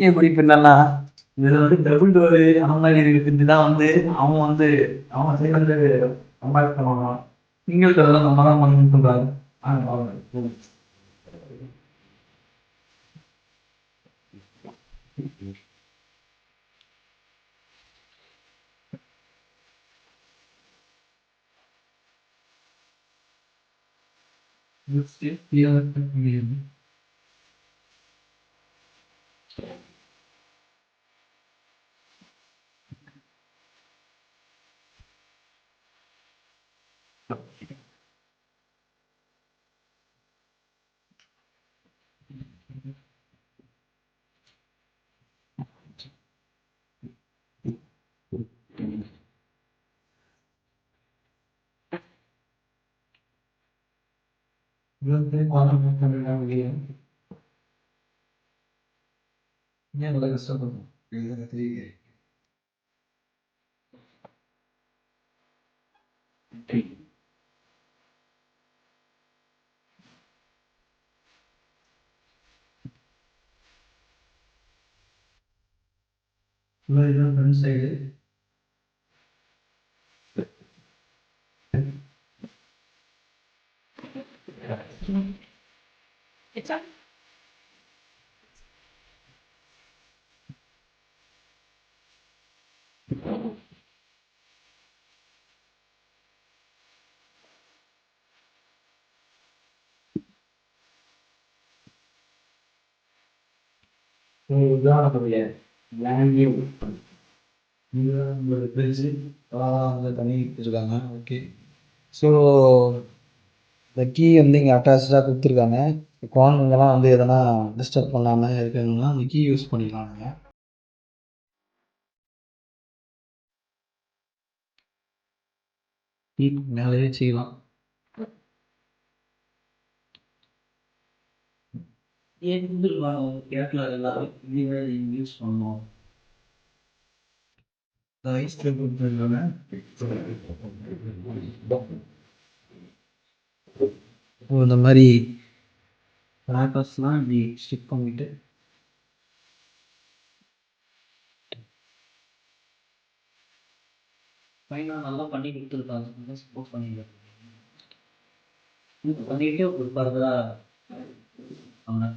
எப்படி பின்னன்னா இதுல வந்து டபுள் டோரு அந்த மாதிரி இருக்குதுதான் வந்து அவன் வந்து அவன் சைடு வந்து கம்பேர் பண்ணுவான். சிங்கிள் டோர் நம்ம தான் பண்ணணும்னு சொல்றாங்க. ஃப்ரண்ட் சைடு இதுதான் நம்மளுடைய லேண்ட் வியூ. இதுதான் நம்மளோட ஃப்ரிட்ஜு வந்து தண்ணி கொடுத்துருக்காங்க. ஓகே, ஸோ இந்த கீ வந்து இங்கே அட்டாச்சாக கொடுத்துருக்காங்க. குழந்தைங்கலாம் வந்து எதனா டிஸ்டர்ப் பண்ணாமல் இருக்கணும்னா அந்த கீ யூஸ் பண்ணிக்கலாம். நீங்கள் கீ மேலேயே செய்யலாம். கேட்கல எல்லாரும் யூஸ் பண்ணோம். ஐஸ் கொடுத்துருக்காங்க. இந்த மாதிரி ரேப்பர்ஸ்லாம் இப்படி ஸ்டிக் பண்ணிட்டு ஃபைனாக நல்லா பண்ணி கொடுத்துருக்காங்க. நல்லா சப்போர்ட் பண்ணியிருக்காங்க. இது பண்ணிட்டு ஒரு ஃபர்தராக அவங்க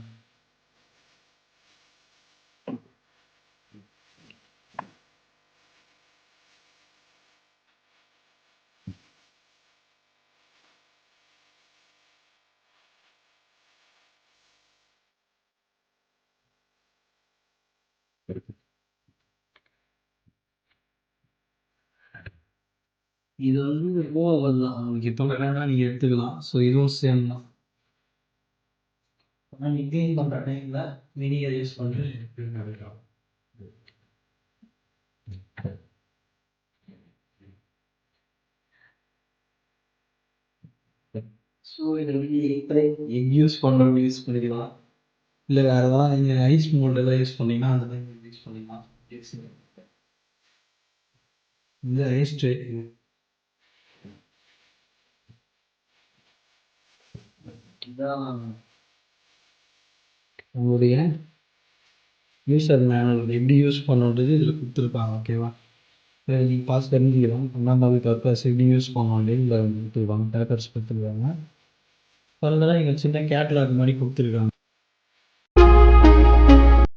இது வந்து மூவபிள் தான். உங்களுக்கு எப்போ வேணால் நீங்கள் எடுத்துக்கலாம். ஸோ இதுவும் சேம் தான். ஆனால் நீங்கள் க்ளீன் பண்ணுற டைமில் வினிகர் யூஸ் பண்ணி ஸோ இதில் வந்து எக் யூஸ் பண்ணுறவங்க யூஸ் பண்ணிக்கலாம். இல்லை வேறு எதனா நீங்கள் ஐஸ் மோல்டெல்லாம் யூஸ் பண்ணிங்கன்னா அந்த டைம் யூஸ் பண்ணிக்கலாம். இந்த ஐஸ் ட்ரே இதான் உங்களுடைய யூசர் மேனுவல் எப்படி யூஸ் பண்ணுறது இதில் கொடுத்துருப்பாங்க. ஓகேவா, நீங்கள் பார்த்து தெரிஞ்சுக்கலாம். ஒன்றாம் பர்பஸ் எப்படி யூஸ் பண்ணணும் இதில் கொடுத்துருக்காங்க. பேப்பர்ஸ் கொடுத்துருக்காங்க. ஃபர்தராக இங்கே சின்ன கேட்லாக் மாதிரி கொடுத்துருக்காங்க.